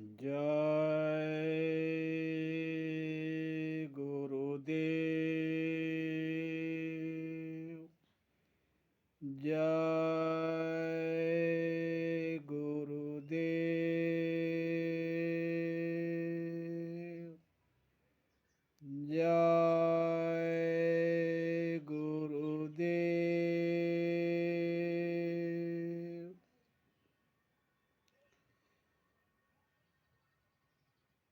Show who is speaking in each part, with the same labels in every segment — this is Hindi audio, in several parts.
Speaker 1: जय गुरुदेव। जय गुरुदेव। जय गुरुदेव।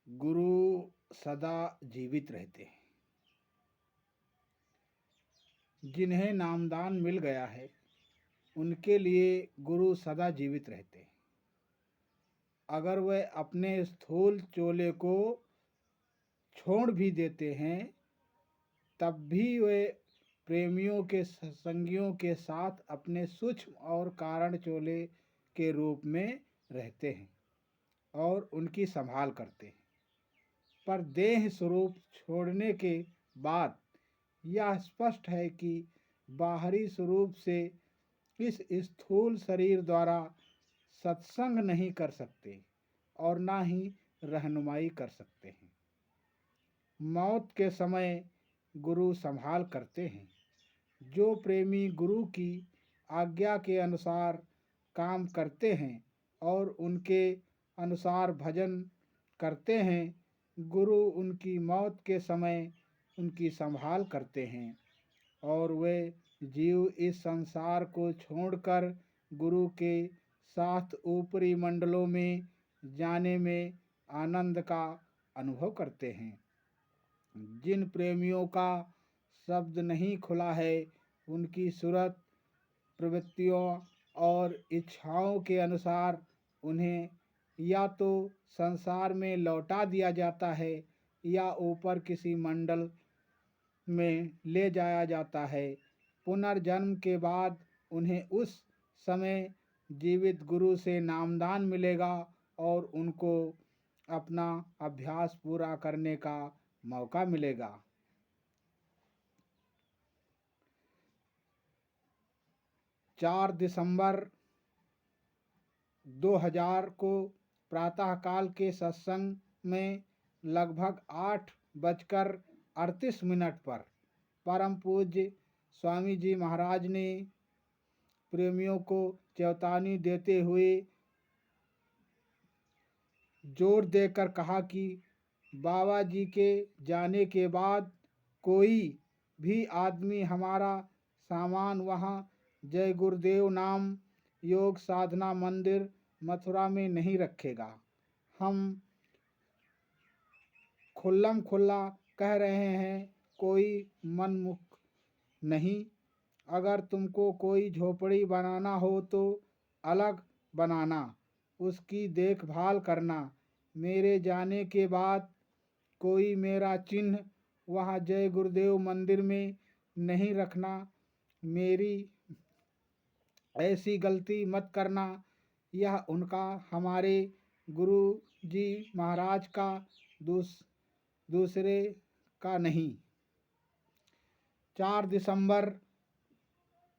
Speaker 1: गुरु सदा जीवित रहते हैं। जिन्हें नामदान मिल गया है उनके लिए गुरु सदा जीवित रहते हैं। अगर वह अपने स्थूल चोले को छोड़ भी देते हैं तब भी वे प्रेमियों के संगियों के साथ अपने सूक्ष्म और कारण चोले के रूप में रहते हैं और उनकी संभाल करते हैं। पर देह स्वरूप छोड़ने के बाद यह स्पष्ट है कि बाहरी स्वरूप से इस स्थूल शरीर द्वारा सत्संग नहीं कर सकते और ना ही रहनुमाई कर सकते हैं। मौत के समय गुरु संभाल करते हैं। जो प्रेमी गुरु की आज्ञा के अनुसार काम करते हैं और उनके अनुसार भजन करते हैं, गुरु उनकी मौत के समय उनकी संभाल करते हैं और वे जीव इस संसार को छोड़कर गुरु के साथ ऊपरी मंडलों में जाने में आनंद का अनुभव करते हैं। जिन प्रेमियों का शब्द नहीं खुला है उनकी सूरत प्रवृत्तियों और इच्छाओं के अनुसार उन्हें या तो संसार में लौटा दिया जाता है या ऊपर किसी मंडल में ले जाया जाता है। पुनर्जन्म के बाद उन्हें उस समय जीवित गुरु से नामदान मिलेगा और उनको अपना अभ्यास पूरा करने का मौका मिलेगा। 4 दिसंबर 2000 को प्रातःकाल के सत्संग में लगभग 8:38 पर परम पूज्य स्वामी जी महाराज ने प्रेमियों को चेतावनी देते हुए जोर देकर कहा कि बाबा जी के जाने के बाद कोई भी आदमी हमारा सामान वहाँ जय गुरुदेव नाम योग साधना मंदिर मथुरा में नहीं रखेगा। हम खुल्लम खुल्ला कह रहे हैं, कोई मनमुख नहीं। अगर तुमको कोई झोपड़ी बनाना हो तो अलग बनाना, उसकी देखभाल करना। मेरे जाने के बाद कोई मेरा चिन्ह वहाँ जय गुरुदेव मंदिर में नहीं रखना। मेरी ऐसी गलती मत करना। यह उनका हमारे गुरु जी महाराज का दूसरे का नहीं। 4 दिसंबर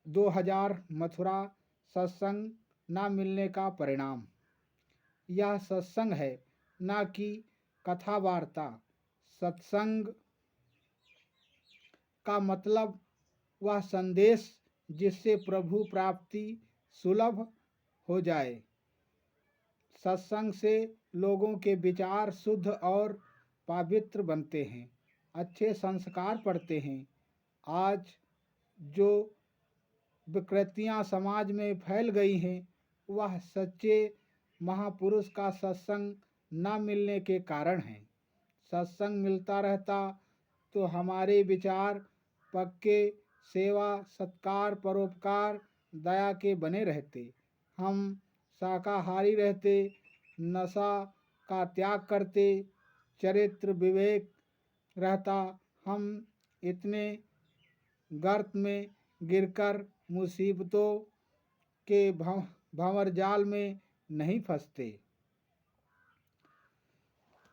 Speaker 1: 2000 मथुरा सत्संग न मिलने का परिणाम। यह सत्संग है, न कि कथा वार्ता। सत्संग का मतलब वह संदेश जिससे प्रभु प्राप्ति सुलभ हो जाए। सत्संग से लोगों के विचार शुद्ध और पवित्र बनते हैं, अच्छे संस्कार पड़ते हैं। आज जो विकृतियाँ समाज में फैल गई हैं वह सच्चे महापुरुष का सत्संग न मिलने के कारण है। सत्संग मिलता रहता तो हमारे विचार पक्के, सेवा सत्कार परोपकार दया के बने रहते। हम शाकाहारी रहते, नशा का त्याग करते, चरित्र विवेक रहता। हम इतने गर्त में गिरकर मुसीबतों के भंवर जाल में नहीं फंसते।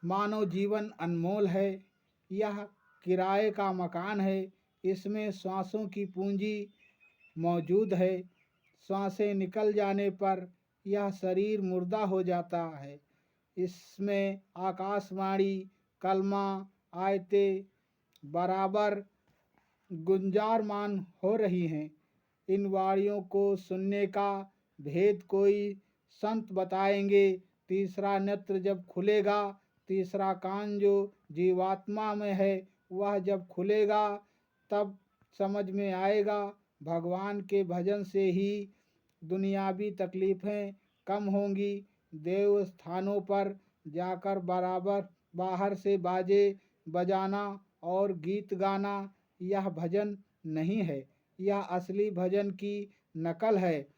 Speaker 1: मानव जीवन अनमोल है। यह किराए का मकान है। इसमें श्वासों की पूंजी मौजूद है। श्वासें निकल जाने पर यह शरीर मुर्दा हो जाता है इसमें आकाशवाणी, कलमा, आयतें बराबर गुंजारमान हो रही हैं। इन वाणियों को सुनने का भेद कोई संत बताएंगे। तीसरा नेत्र जब खुलेगा, तीसरा कान जो जीवात्मा में है वह जब खुलेगा तब समझ में आएगा। भगवान के भजन से ही दुनियावी तकलीफ़ें कम होंगी। देव स्थानों पर जाकर बराबर बाहर से बाजे बजाना और गीत गाना यह भजन नहीं है, यह असली भजन की नकल है।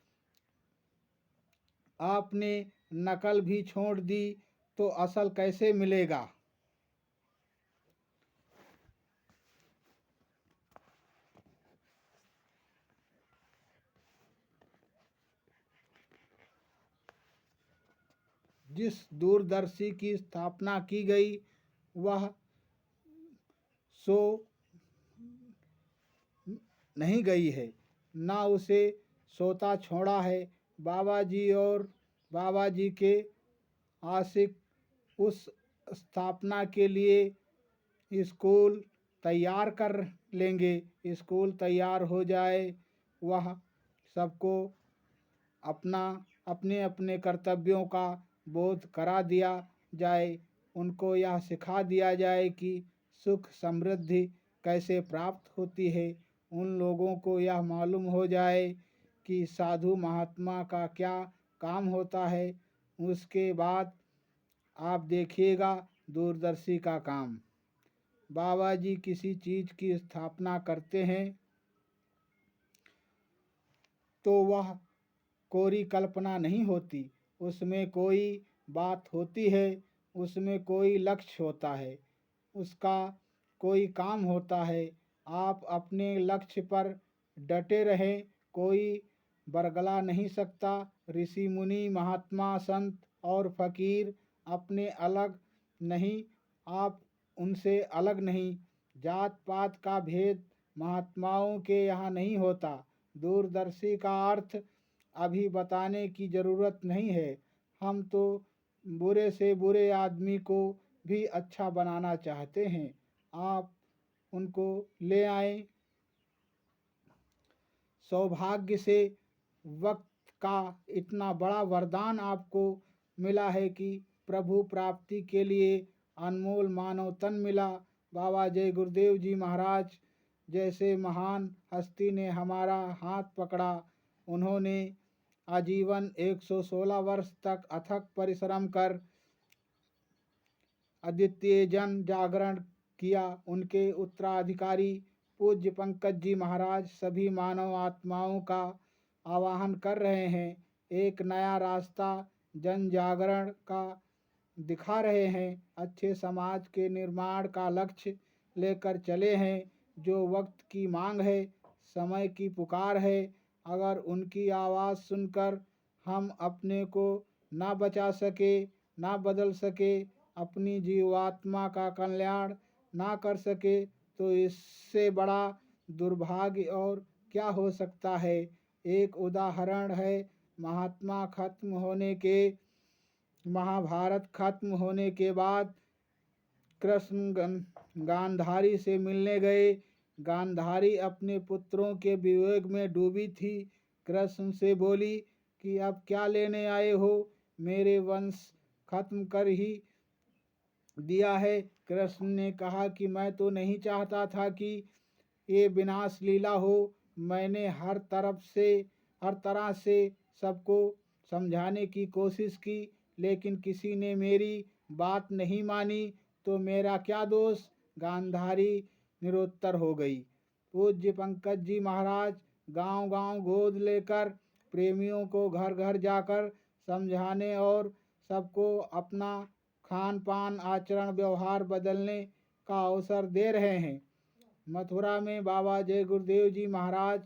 Speaker 1: आपने नकल भी छोड़ दी तो असल कैसे मिलेगा। जिस दूरदर्शी की स्थापना की गई वह सो नहीं गई है, ना उसे सोता छोड़ा है। बाबा जी और बाबा जी के आशिक उस स्थापना के लिए स्कूल तैयार कर लेंगे। स्कूल तैयार हो जाए, वह सबको अपना अपने अपने कर्तव्यों का बोध करा दिया जाए। उनको यह सिखा दिया जाए कि सुख समृद्धि कैसे प्राप्त होती है। उन लोगों को यह मालूम हो जाए कि साधु महात्मा का क्या काम होता है। उसके बाद आप देखिएगा दूरदर्शी का काम। बाबा जी किसी चीज़ की स्थापना करते हैं तो वह कोरी कल्पना नहीं होती, उसमें कोई बात होती है, उसमें कोई लक्ष्य होता है, उसका कोई काम होता है। आप अपने लक्ष्य पर डटे रहें, कोई बरगला नहीं सकता। ऋषि मुनि महात्मा संत और फकीर अपने अलग नहीं, आप उनसे अलग नहीं। जात पात का भेद महात्माओं के यहाँ नहीं होता। दूरदर्शी का अर्थ अभी बताने की ज़रूरत नहीं है। हम तो बुरे से बुरे आदमी को भी अच्छा बनाना चाहते हैं। आप उनको ले आएं। सौभाग्य से वक्त का इतना बड़ा वरदान आपको मिला है कि प्रभु प्राप्ति के लिए अनमोल मानव तन मिला। बाबा जय गुरुदेव जी महाराज जैसे महान हस्ती ने हमारा हाथ पकड़ा। उन्होंने आजीवन 116 वर्ष तक अथक परिश्रम कर अद्वितीय जन जागरण किया। उनके उत्तराधिकारी पूज्य पंकज जी महाराज सभी मानव आत्माओं का आवाहन कर रहे हैं। एक नया रास्ता जन जागरण का दिखा रहे हैं। अच्छे समाज के निर्माण का लक्ष्य लेकर चले हैं। जो वक्त की मांग है, समय की पुकार है। अगर उनकी आवाज़ सुनकर हम अपने को ना बचा सके, ना बदल सके, अपनी जीवात्मा का कल्याण ना कर सके तो इससे बड़ा दुर्भाग्य और क्या हो सकता है। एक उदाहरण है, महाभारत खत्म होने के बाद कृष्ण गांधारी से मिलने गए। गांधारी अपने पुत्रों के वियोग में डूबी थी। कृष्ण से बोली कि अब क्या लेने आए हो, मेरे वंश खत्म कर ही दिया है। कृष्ण ने कहा कि मैं तो नहीं चाहता था कि ये विनाश लीला हो। मैंने हर तरह से सबको समझाने की कोशिश की, लेकिन किसी ने मेरी बात नहीं मानी, तो मेरा क्या दोष। गांधारी निरुत्तर हो गई। पूज्य पंकज जी महाराज गांव-गांव गोद लेकर प्रेमियों को घर घर जाकर समझाने और सबको अपना खान पान आचरण व्यवहार बदलने का अवसर दे रहे हैं। मथुरा में बाबा जय गुरुदेव जी महाराज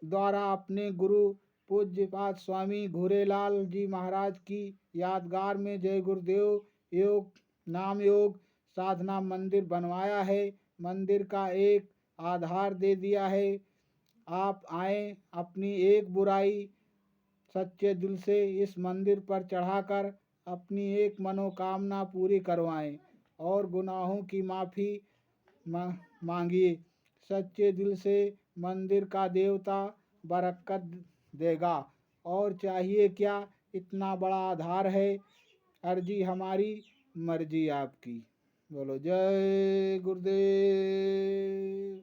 Speaker 1: द्वारा अपने गुरु पूज्यपाद स्वामी घूरेलाल जी महाराज की यादगार में जय गुरुदेव योग साधना मंदिर बनवाया है। मंदिर का एक आधार दे दिया है। आप आएँ, अपनी एक बुराई सच्चे दिल से इस मंदिर पर चढ़ाकर अपनी एक मनोकामना पूरी करवाएं और गुनाहों की माफ़ी मांगिए। सच्चे दिल से मंदिर का देवता बरकत देगा। और चाहिए क्या, इतना बड़ा आधार है। अर्जी हमारी, मर्जी आपकी। बोलो जय गुरुदेव।